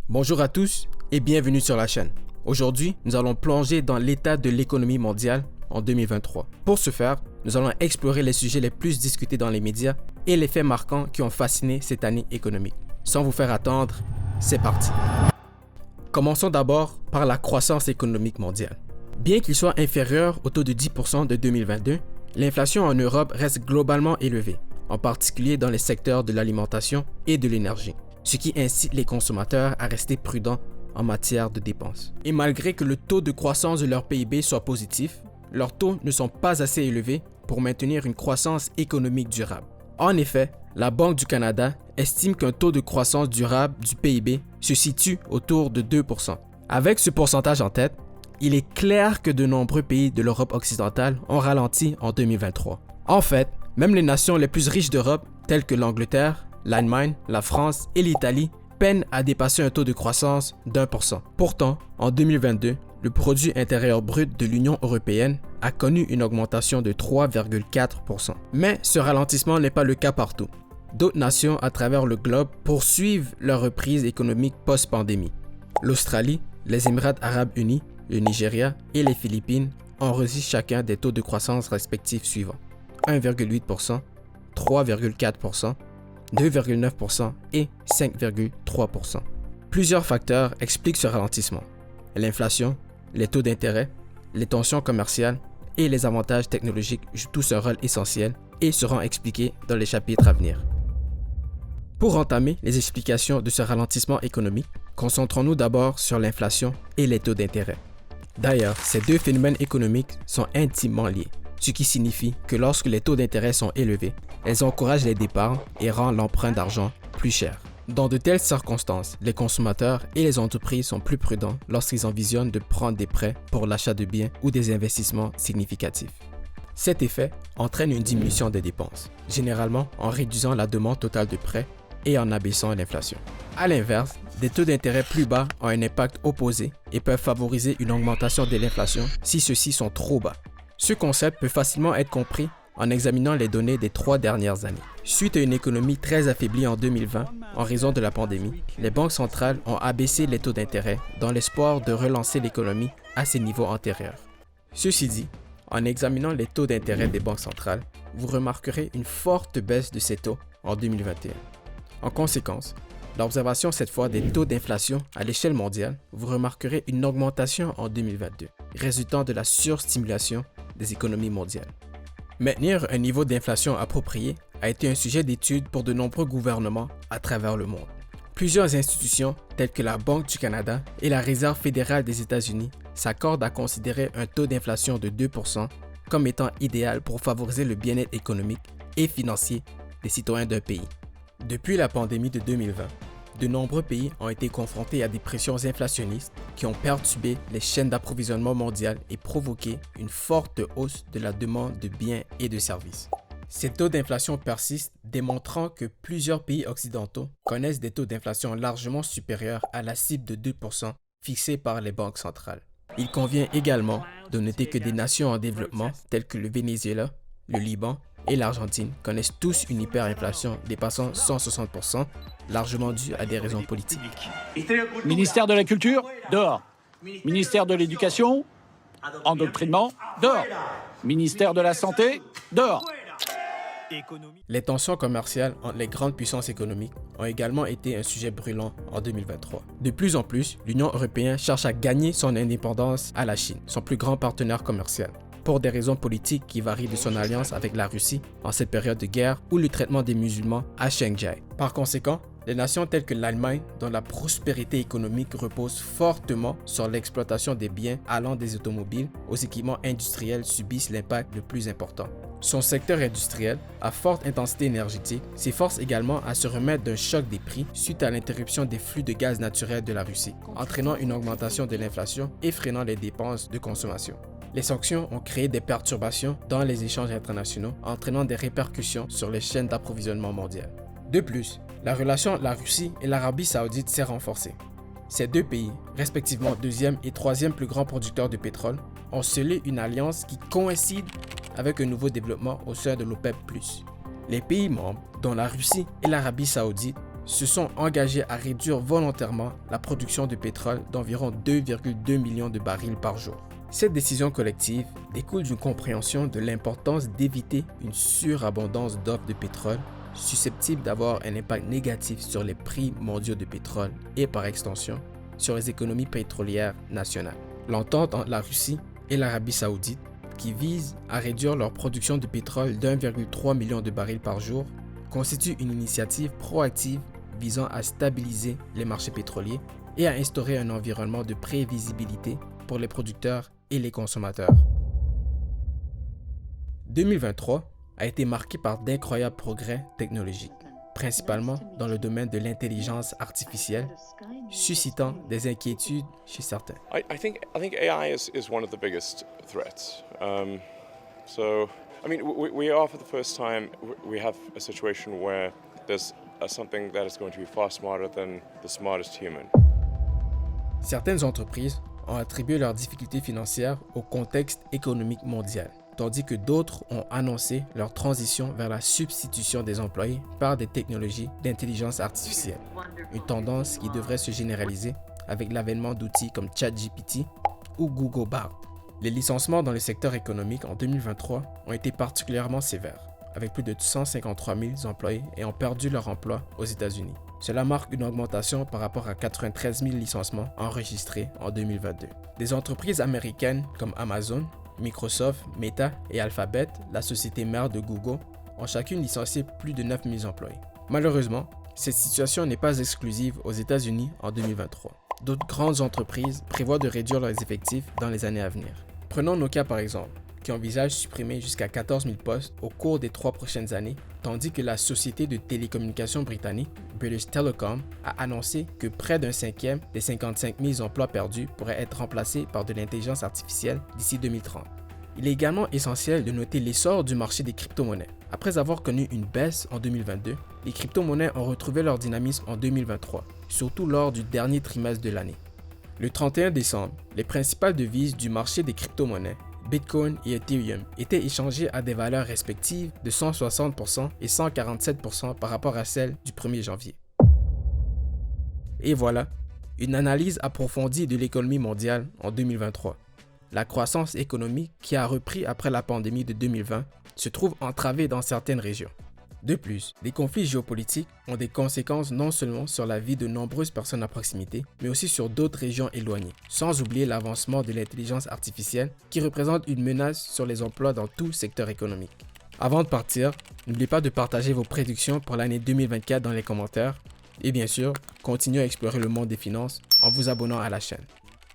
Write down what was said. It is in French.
Bonjour à tous et bienvenue sur la chaîne. Aujourd'hui, nous allons plonger dans l'état de l'économie mondiale en 2023. Pour ce faire, nous allons explorer les sujets les plus discutés dans les médias et les faits marquants qui ont fasciné cette année économique. Sans vous faire attendre, c'est parti. Commençons d'abord par la croissance économique mondiale. Bien qu'il soit inférieur au taux de 10% de 2022, l'inflation en Europe reste globalement élevée, en particulier dans les secteurs de l'alimentation et de l'énergie, ce qui incite les consommateurs à rester prudents en matière de dépenses. Et malgré que le taux de croissance de leur PIB soit positif, leurs taux ne sont pas assez élevés pour maintenir une croissance économique durable. En effet, la Banque du Canada estime qu'un taux de croissance durable du PIB se situe autour de 2%. Avec ce pourcentage en tête, il est clair que de nombreux pays de l'Europe occidentale ont ralenti en 2023. En fait, même les nations les plus riches d'Europe, telles que l'Angleterre, l'Allemagne, la France et l'Italie, peinent à dépasser un taux de croissance d'1%. Pourtant, en 2022, le produit intérieur brut de l'Union européenne a connu une augmentation de 3,4%. Mais ce ralentissement n'est pas le cas partout. D'autres nations à travers le globe poursuivent leur reprise économique post-pandémie. L'Australie, les Émirats arabes unis, le Nigeria et les Philippines enregistrent chacun des taux de croissance respectifs suivants: 1,8%, 3,4%, 2,9% et 5,3%. Plusieurs facteurs expliquent ce ralentissement: l'inflation, les taux d'intérêt, les tensions commerciales et les avantages technologiques jouent tous un rôle essentiel et seront expliqués dans les chapitres à venir. Pour entamer les explications de ce ralentissement économique, concentrons-nous d'abord sur l'inflation et les taux d'intérêt. D'ailleurs, ces deux phénomènes économiques sont intimement liés, ce qui signifie que lorsque les taux d'intérêt sont élevés, elles encouragent les départs et rendent l'emprunt d'argent plus cher. Dans de telles circonstances, les consommateurs et les entreprises sont plus prudents lorsqu'ils envisagent de prendre des prêts pour l'achat de biens ou des investissements significatifs. Cet effet entraîne une diminution des dépenses, généralement en réduisant la demande totale de prêts et en abaissant l'inflation. A l'inverse, des taux d'intérêt plus bas ont un impact opposé et peuvent favoriser une augmentation de l'inflation si ceux-ci sont trop bas. Ce concept peut facilement être compris en examinant les données des 3 dernières années. Suite à une économie très affaiblie en 2020 en raison de la pandémie, les banques centrales ont abaissé les taux d'intérêt dans l'espoir de relancer l'économie à ses niveaux antérieurs. Ceci dit, en examinant les taux d'intérêt des banques centrales, vous remarquerez une forte baisse de ces taux en 2021. En conséquence, l'observation cette fois des taux d'inflation à l'échelle mondiale, vous remarquerez une augmentation en 2022, résultant de la surstimulation des économies mondiales. Maintenir un niveau d'inflation approprié a été un sujet d'étude pour de nombreux gouvernements à travers le monde. Plusieurs institutions, telles que la Banque du Canada et la Réserve fédérale des États-Unis, s'accordent à considérer un taux d'inflation de 2% comme étant idéal pour favoriser le bien-être économique et financier des citoyens d'un pays. Depuis la pandémie de 2020, de nombreux pays ont été confrontés à des pressions inflationnistes qui ont perturbé les chaînes d'approvisionnement mondiales et provoqué une forte hausse de la demande de biens et de services. Ces taux d'inflation persistent, démontrant que plusieurs pays occidentaux connaissent des taux d'inflation largement supérieurs à la cible de 2% fixée par les banques centrales. Il convient également de noter que des nations en développement telles que le Venezuela, le Liban et l'Argentine connaissent tous une hyperinflation dépassant 160%, largement due à des raisons politiques. Ministère de la Culture, dehors. Ministère de l'Éducation, endoctrinement, dehors. Ministère de la Santé, dehors. Les tensions commerciales entre les grandes puissances économiques ont également été un sujet brûlant en 2023. De plus en plus, l'Union européenne cherche à gagner son indépendance à la Chine, son plus grand partenaire commercial, pour des raisons politiques qui varient de son alliance avec la Russie en cette période de guerre ou le traitement des musulmans à Xinjiang. Par conséquent, les nations telles que l'Allemagne, dont la prospérité économique repose fortement sur l'exploitation des biens allant des automobiles aux équipements industriels, subissent l'impact le plus important. Son secteur industriel, à forte intensité énergétique, s'efforce également à se remettre d'un choc des prix suite à l'interruption des flux de gaz naturel de la Russie, entraînant une augmentation de l'inflation et freinant les dépenses de consommation. Les sanctions ont créé des perturbations dans les échanges internationaux, entraînant des répercussions sur les chaînes d'approvisionnement mondiales. De plus, la relation entre la Russie et l'Arabie saoudite s'est renforcée. Ces deux pays, respectivement deuxième et troisième plus grands producteurs de pétrole, ont scellé une alliance qui coïncide avec un nouveau développement au sein de l'OPEP+. Les pays membres, dont la Russie et l'Arabie saoudite, se sont engagés à réduire volontairement la production de pétrole d'environ 2,2 millions de barils par jour. Cette décision collective découle d'une compréhension de l'importance d'éviter une surabondance d'offres de pétrole susceptible d'avoir un impact négatif sur les prix mondiaux de pétrole et par extension sur les économies pétrolières nationales. L'entente entre la Russie et l'Arabie saoudite, qui vise à réduire leur production de pétrole d'1,3 million de barils par jour, constitue une initiative proactive visant à stabiliser les marchés pétroliers et à instaurer un environnement de prévisibilité pour les producteurs et les consommateurs. 2023 a été marqué par d'incroyables progrès technologiques, principalement dans le domaine de l'intelligence artificielle, suscitant des inquiétudes chez certains. I think AI is one of the biggest threats. We are for the first time, we have a situation where there's something that is going to be far smarter than the smartest human. Certaines entreprises ont attribué leurs difficultés financières au contexte économique mondial, tandis que d'autres ont annoncé leur transition vers la substitution des employés par des technologies d'intelligence artificielle, une tendance qui devrait se généraliser avec l'avènement d'outils comme ChatGPT ou Google Bard. Les licenciements dans le secteur économique en 2023 ont été particulièrement sévères, avec plus de 153 000 employés ayant perdu leur emploi aux États-Unis. Cela marque une augmentation par rapport à 93 000 licenciements enregistrés en 2022. Des entreprises américaines comme Amazon, Microsoft, Meta et Alphabet, la société mère de Google, ont chacune licencié plus de 9 000 employés. Malheureusement, cette situation n'est pas exclusive aux États-Unis en 2023. D'autres grandes entreprises prévoient de réduire leurs effectifs dans les années à venir. Prenons Nokia par exemple, qui envisage supprimer jusqu'à 14 000 postes au cours des 3 prochaines années, tandis que la société de télécommunications britannique, British Telecom, a annoncé que près d'un cinquième des 55 000 emplois perdus pourraient être remplacés par de l'intelligence artificielle d'ici 2030. Il est également essentiel de noter l'essor du marché des crypto-monnaies. Après avoir connu une baisse en 2022, les crypto-monnaies ont retrouvé leur dynamisme en 2023, surtout lors du dernier trimestre de l'année. Le 31 décembre, les principales devises du marché des crypto-monnaies, Bitcoin et Ethereum, étaient échangées à des valeurs respectives de 160% et 147% par rapport à celles du 1er janvier. Et voilà, une analyse approfondie de l'économie mondiale en 2023. La croissance économique qui a repris après la pandémie de 2020 se trouve entravée dans certaines régions. De plus, les conflits géopolitiques ont des conséquences non seulement sur la vie de nombreuses personnes à proximité, mais aussi sur d'autres régions éloignées, sans oublier l'avancement de l'intelligence artificielle qui représente une menace sur les emplois dans tout secteur économique. Avant de partir, n'oubliez pas de partager vos prédictions pour l'année 2024 dans les commentaires et bien sûr, continuez à explorer le monde des finances en vous abonnant à la chaîne.